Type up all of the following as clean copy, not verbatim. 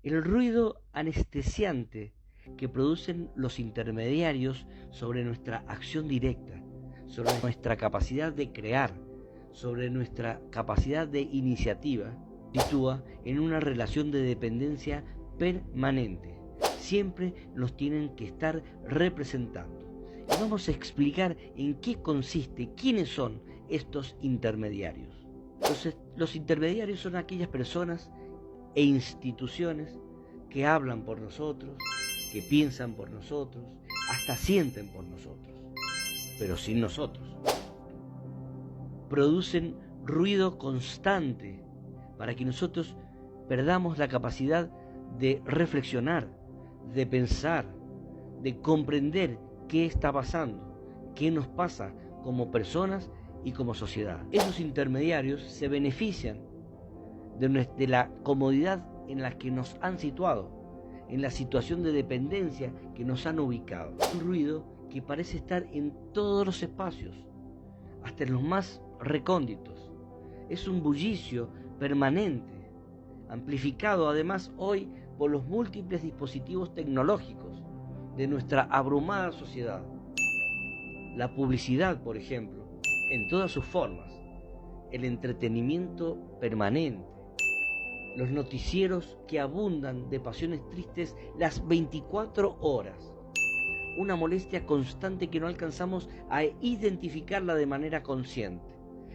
El ruido anestesiante que producen los intermediarios sobre nuestra acción directa, sobre nuestra capacidad de crear, sobre nuestra capacidad de iniciativa, sitúa en una relación de dependencia permanente. Siempre nos tienen que estar representando. Y vamos a explicar en qué consiste, quiénes son estos intermediarios. Los intermediarios son aquellas personas e instituciones que hablan por nosotros, que piensan por nosotros, hasta sienten por nosotros, pero sin nosotros. Producen ruido constante para que nosotros perdamos la capacidad de reflexionar, de pensar, de comprender qué está pasando, qué nos pasa como personas y como sociedad. Esos intermediarios se benefician de la comodidad en la que nos han situado, en la situación de dependencia que nos han ubicado. Un ruido que parece estar en todos los espacios, hasta en los más recónditos. Es un bullicio permanente, amplificado además hoy por los múltiples dispositivos tecnológicos de nuestra abrumada sociedad. La publicidad, por ejemplo, en todas sus formas, el entretenimiento permanente, los noticieros que abundan de pasiones tristes las 24 horas, una molestia constante que no alcanzamos a identificarla de manera consciente.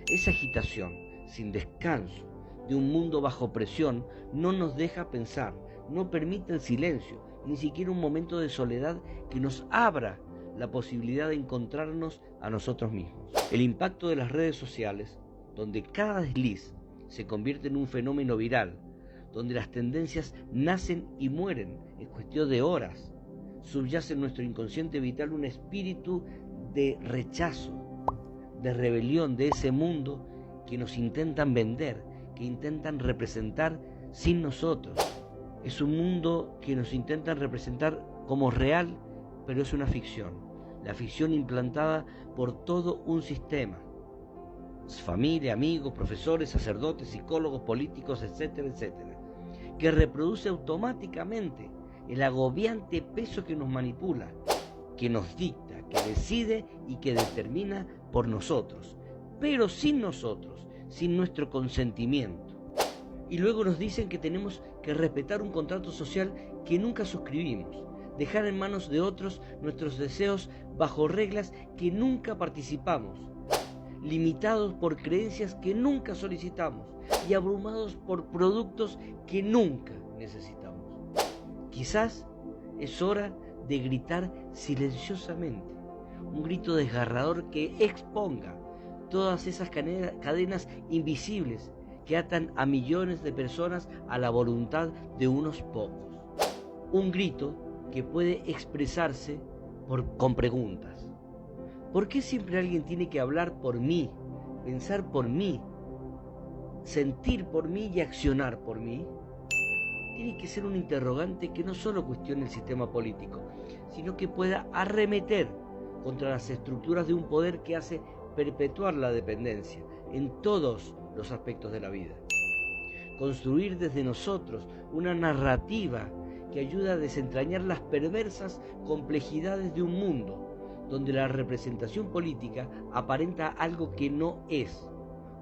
Esa agitación, sin descanso, de un mundo bajo presión, no nos deja pensar, no permite el silencio, ni siquiera un momento de soledad que nos abra la posibilidad de encontrarnos a nosotros mismos. El impacto de las redes sociales, donde cada desliz se convierte en un fenómeno viral, donde las tendencias nacen y mueren en cuestión de horas, subyace en nuestro inconsciente vital un espíritu de rechazo, de rebelión de ese mundo que nos intentan vender, que intentan representar sin nosotros. Es un mundo que nos intentan representar como real, pero es una ficción. La ficción implantada por todo un sistema. Familia, amigos, profesores, sacerdotes, psicólogos, políticos, etcétera, etcétera. Que reproduce automáticamente el agobiante peso que nos manipula, que nos dicta, que decide y que determina por nosotros, pero sin nosotros, sin nuestro consentimiento. Y luego nos dicen que tenemos que respetar un contrato social que nunca suscribimos, dejar en manos de otros nuestros deseos bajo reglas que nunca participamos, limitados por creencias que nunca solicitamos y abrumados por productos que nunca necesitamos. Quizás es hora de gritar silenciosamente, un grito desgarrador que exponga todas esas cadenas invisibles que atan a millones de personas a la voluntad de unos pocos. Un grito que puede expresarse con preguntas. ¿Por qué siempre alguien tiene que hablar por mí, pensar por mí, sentir por mí y accionar por mí? Tiene que ser un interrogante que no solo cuestione el sistema político, sino que pueda arremeter contra las estructuras de un poder que hace perpetuar la dependencia en todos los aspectos de la vida. Construir desde nosotros una narrativa que ayuda a desentrañar las perversas complejidades de un mundo donde la representación política aparenta algo que no es,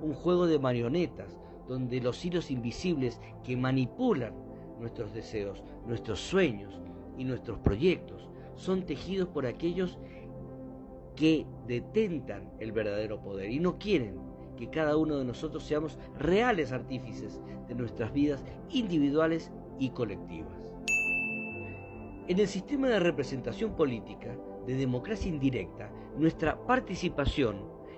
un juego de marionetas donde los hilos invisibles que manipulan nuestros deseos, nuestros sueños y nuestros proyectos son tejidos por aquellos que detentan el verdadero poder y no quieren que cada uno de nosotros seamos reales artífices de nuestras vidas individuales y colectivas. En el sistema de representación política, de democracia indirecta, nuestra participación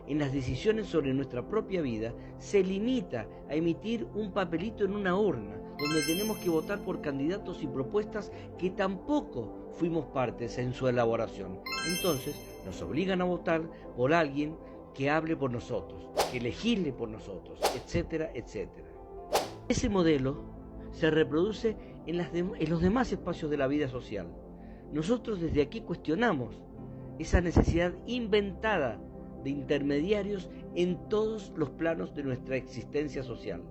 en las decisiones sobre nuestra propia vida se limita a emitir un papelito en una urna, donde tenemos que votar por candidatos y propuestas que tampoco fuimos partes en su elaboración. Entonces, nos obligan a votar por alguien que hable por nosotros, que legisle por nosotros, etcétera, etcétera. Ese modelo se reproduce en los demás espacios de la vida social. Nosotros desde aquí cuestionamos esa necesidad inventada de intermediarios en todos los planos de nuestra existencia social.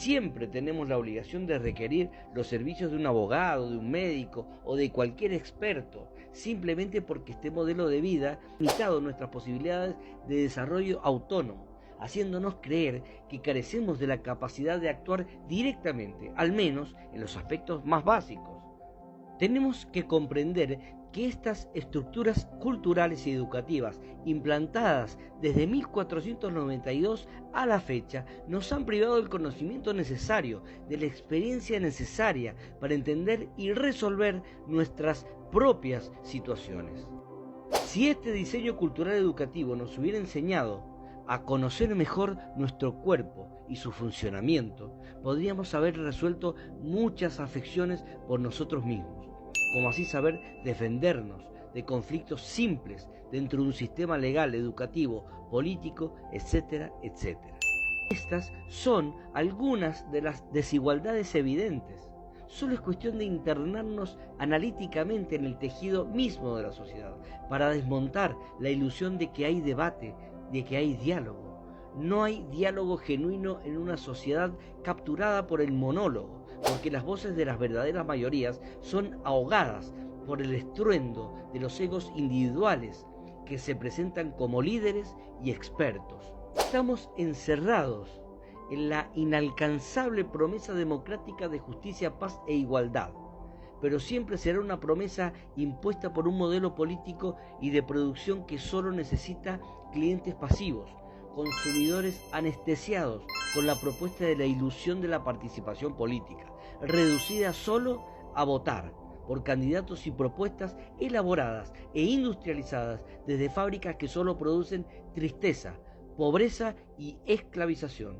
siempre tenemos la obligación de requerir los servicios de un abogado, de un médico o de cualquier experto, simplemente porque este modelo de vida ha limitado nuestras posibilidades de desarrollo autónomo, haciéndonos creer que carecemos de la capacidad de actuar directamente, al menos en los aspectos más básicos. Tenemos que comprender que estas estructuras culturales y educativas implantadas desde 1492 a la fecha nos han privado del conocimiento necesario, de la experiencia necesaria para entender y resolver nuestras propias situaciones. Si este diseño cultural educativo nos hubiera enseñado a conocer mejor nuestro cuerpo y su funcionamiento, podríamos haber resuelto muchas afecciones por nosotros mismos, como así saber defendernos de conflictos simples dentro de un sistema legal, educativo, político, etcétera, etcétera. Estas son algunas de las desigualdades evidentes. Solo es cuestión de internarnos analíticamente en el tejido mismo de la sociedad para desmontar la ilusión de que hay debate, de que hay diálogo. No hay diálogo genuino en una sociedad capturada por el monólogo, porque las voces de las verdaderas mayorías son ahogadas por el estruendo de los egos individuales que se presentan como líderes y expertos. Estamos encerrados en la inalcanzable promesa democrática de justicia, paz e igualdad, pero siempre será una promesa impuesta por un modelo político y de producción que solo necesita clientes pasivos, consumidores anestesiados con la propuesta de la ilusión de la participación política, reducida solo a votar por candidatos y propuestas elaboradas e industrializadas desde fábricas que solo producen tristeza, pobreza y esclavización.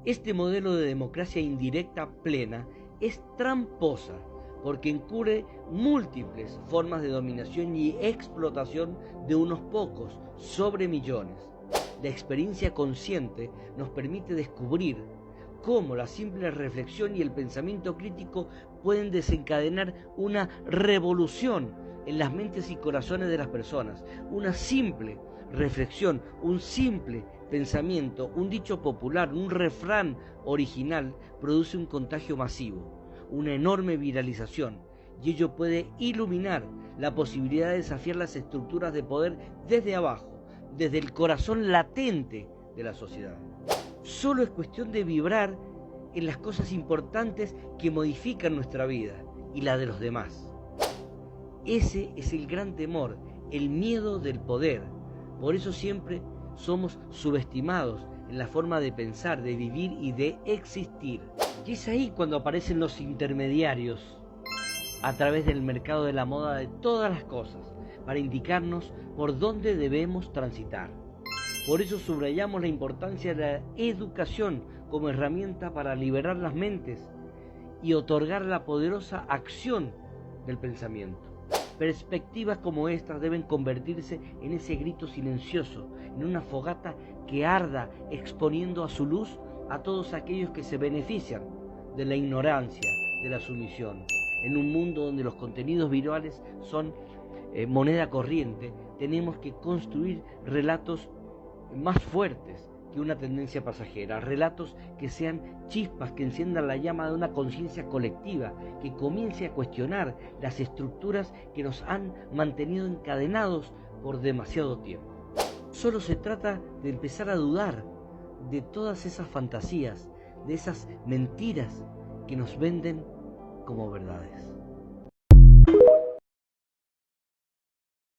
Este modelo de democracia indirecta plena es tramposa porque encubre múltiples formas de dominación y explotación de unos pocos sobre millones. La experiencia consciente nos permite descubrir cómo la simple reflexión y el pensamiento crítico pueden desencadenar una revolución en las mentes y corazones de las personas. Una simple reflexión, un simple pensamiento, un dicho popular, un refrán original produce un contagio masivo, una enorme viralización, y ello puede iluminar la posibilidad de desafiar las estructuras de poder desde abajo, desde el corazón latente de la sociedad. Solo es cuestión de vibrar en las cosas importantes que modifican nuestra vida y la de los demás. Ese es el gran temor, el miedo del poder. Por eso siempre somos subestimados en la forma de pensar, de vivir y de existir. Y es ahí cuando aparecen los intermediarios a través del mercado de la moda de todas las cosas, para indicarnos por dónde debemos transitar. Por eso subrayamos la importancia de la educación como herramienta para liberar las mentes y otorgar la poderosa acción del pensamiento. Perspectivas como estas deben convertirse en ese grito silencioso, en una fogata que arda exponiendo a su luz a todos aquellos que se benefician de la ignorancia, de la sumisión. En un mundo donde los contenidos virales son moneda corriente, tenemos que construir relatos más fuertes que una tendencia pasajera, relatos que sean chispas, que enciendan la llama de una conciencia colectiva, que comience a cuestionar las estructuras que nos han mantenido encadenados por demasiado tiempo. Solo se trata de empezar a dudar de todas esas fantasías, de esas mentiras que nos venden como verdades.